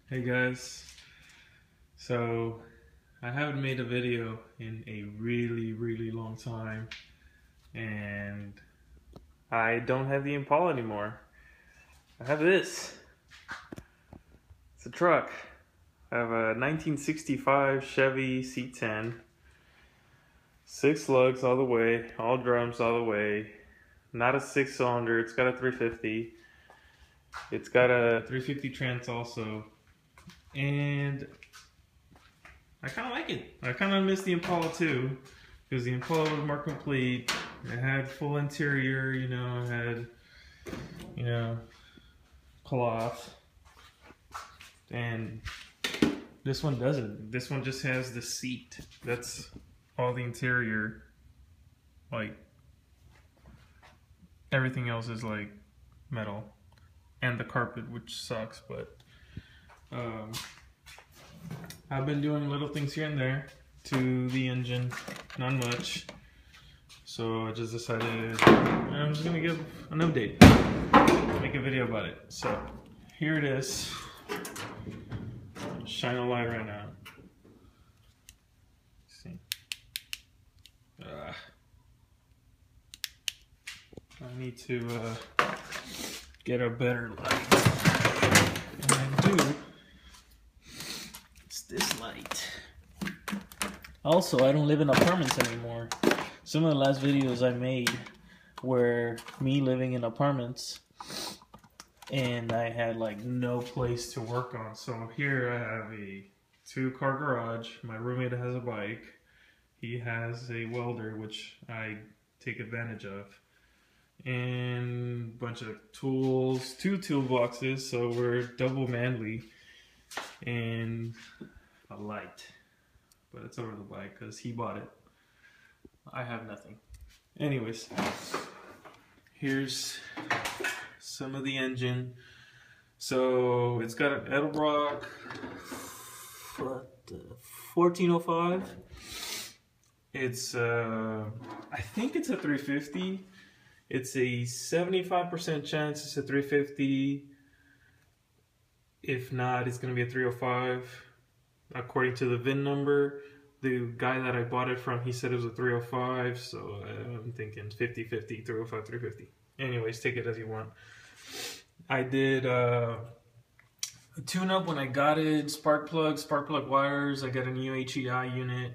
Hey guys, so I haven't made a video in a really long time, and I don't have the Impala anymore. I have this. It's a truck. I have a 1965 Chevy C10, 6 lugs all the way, all drums all the way, not a 6-cylinder, it's got a 350. It's got a 350 trans also, and I kind of like it. I kind of miss the Impala too, because the Impala was more complete. It had full interior, it had, cloth. And this one doesn't. This one just has the seat. That's all the interior. Like, everything else is like metal. And the carpet, which sucks, but I've been doing little things here and there to the engine, not much. So I just decided I'm just gonna give an update, make a video about it. So here it is. Shine a light right now. Let's see. I need to get a better light. And I do. It's this light. Also, I don't live in apartments anymore. Some of the last videos I made were me living in apartments, and I had like no place to work on. So here I have a 2-car garage. My roommate has a bike. He has a welder, which I take advantage of, and a bunch of tools, 2 toolboxes, so we're double manly, and a light. But it's over the bike because he bought it. I have nothing. Anyways, here's some of the engine. So it's got an Edelbrock 1405. It's I think it's a 350. It's a 75% chance it's a 350. If not, it's gonna be a 305. According to the VIN number, the guy that I bought it from, he said it was a 305, so I'm thinking 50-50, 305, 350. Anyways, take it as you want. I did a tune-up when I got it, spark plug wires. I got a new HEI unit,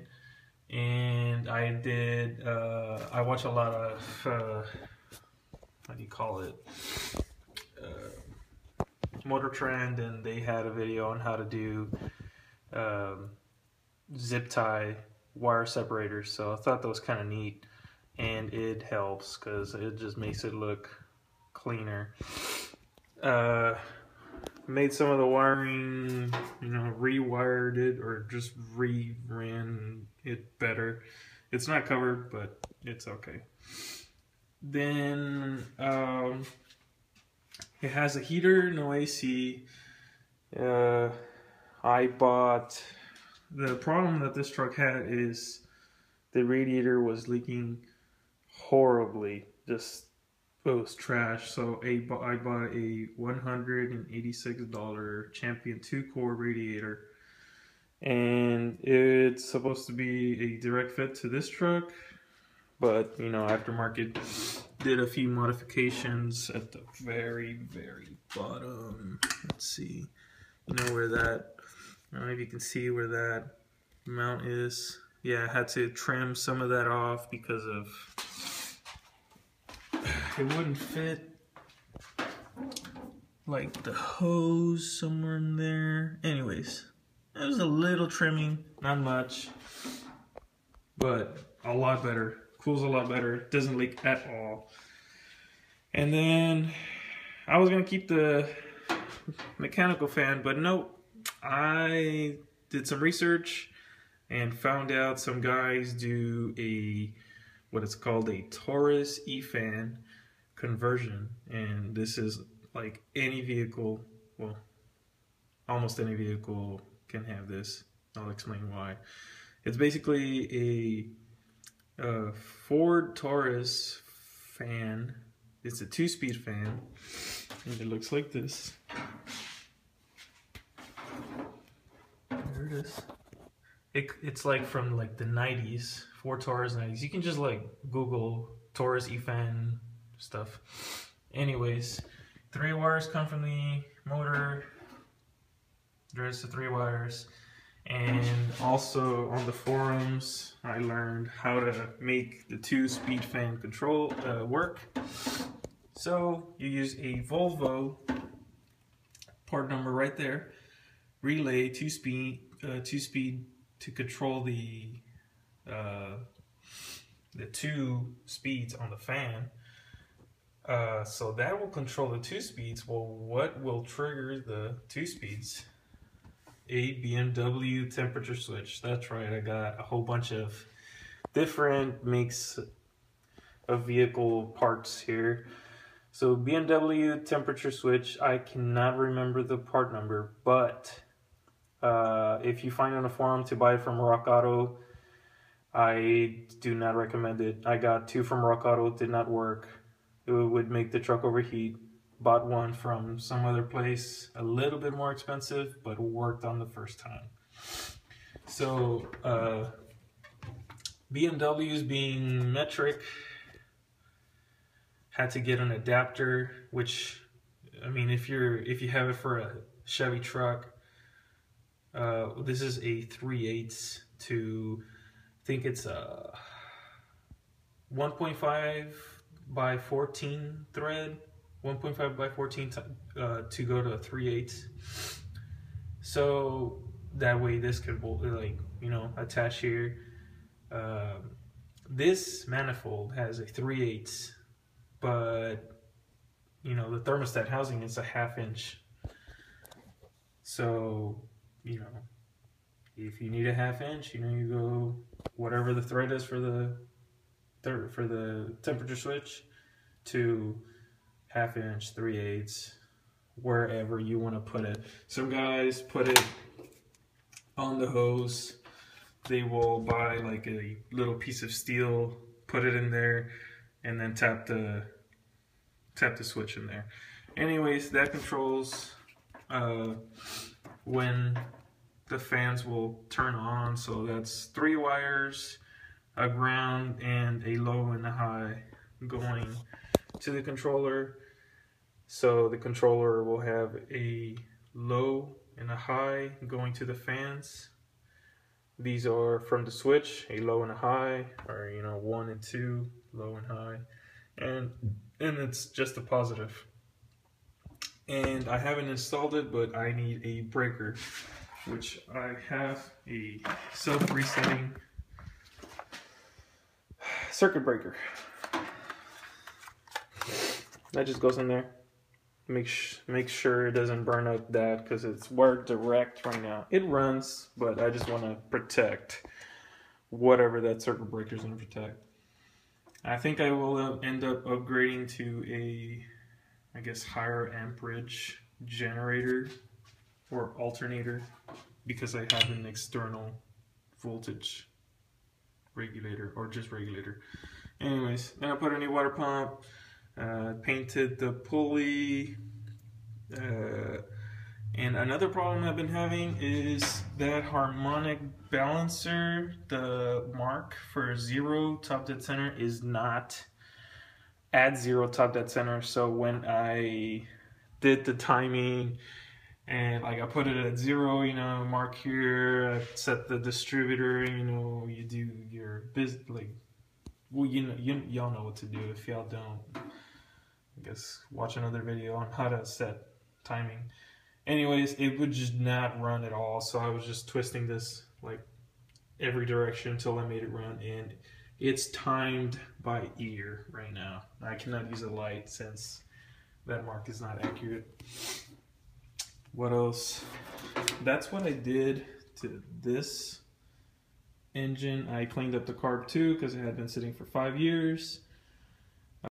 and I did, I watch a lot of, how do you call it, Motor Trend, and they had a video on how to do zip tie wire separators, so I thought that was kind of neat, and it helps because it just makes it look cleaner. Made some of the wiring, rewired it, or just ran it better. It's not covered, but it's okay. Then it has a heater, no AC. I bought, the problem that this truck had is the radiator was leaking horribly. Just, it was trash. So I bought a $186 Champion 2-core radiator, and it's supposed to be a direct fit to this truck, but aftermarket did a few modifications at the very bottom. Let's see, where that, I don't know if you can see where that mount is. Yeah, I had to trim some of that off because of, it wouldn't fit like the hose somewhere in there. Anyways, it was a little trimming, not much, but a lot better. Cools a lot better, doesn't leak at all. And then I was gonna keep the mechanical fan, but nope. I did some research and found out some guys do what it's called a Taurus Ii Fan Conversion, and this is like any vehicle, well, almost any vehicle can have this. I'll explain why. It's basically a Ford Taurus fan. It's a 2-speed fan, and it looks like this. it is. It's like from like the 90s, Ford Taurus 90s. You can just like Google Taurus Ii Fan stuff. Anyways, 3 wires come from the motor. There's the 3 wires. And also on the forums, I learned how to make the 2-speed fan control work. So you use a Volvo, part number right there, relay 2-speed to control the 2 speeds on the fan. So that will control the 2 speeds. Well, what will trigger the 2 speeds? A Bmw Temperature Switch. That's right, I got a whole bunch of different makes of vehicle parts here. So Bmw Temperature Switch, I cannot remember the part number, but if you find on a forum to buy it from Rock Auto, I do not recommend it. I got 2 from Rock Auto, did not work. It would make the truck overheat. Bought one from some other place, a little bit more expensive, but worked on the first time. So BMWs being metric, had to get an adapter, which, I mean, if you have it for a Chevy truck, this is a 3/8 to, I think it's a 1.5 by 14 thread, 1.5 by 14 to go to a 3/8. So that way this could, like, you know, attach here. This manifold has a 3/8, but you know, the thermostat housing is a 1/2 inch. So, you know, if you need a 1/2 inch, you know, you go whatever the thread is for the temperature switch to 1/2 inch, 3/8, wherever you want to put it. Some guys put it on the hose. They will buy like a little piece of steel, put it in there, and then tap the switch in there. Anyways, that controls when the fans will turn on. So that's 3 wires, a ground, and a low and a high going to the controller. So the controller will have a low and a high going to the fans. These are from the switch, a low and a high, or, you know, 1 and 2, low and high, and it's just a positive. And I haven't installed it, but I need a breaker, which I have a self-resetting circuit breaker. That just goes in there. Make sure it doesn't burn up that, because it's wired direct right now. It runs, but I just want to protect whatever that circuit breaker is going to protect. I think I will end up upgrading to a, I guess, higher amperage generator or alternator, because I have an external voltage regulator, or just regulator. Anyways, then I put a new water pump. Painted the pulley, and another problem I've been having is that harmonic balancer. The mark for 0 top dead center is not at 0 top dead center. So when I did the timing and like I put it at 0, you know, mark here, I set the distributor, you know, you do your business, like, well, y'all know what to do. If y'all don't, I guess watch another video on how to set timing. Anyways, it would just not run at all, so I was just twisting this like every direction until I made it run, and it's timed by ear right now. I cannot use a light since that mark is not accurate. What else? That's what I did to this engine. I cleaned up the carb too, because it had been sitting for 5 years.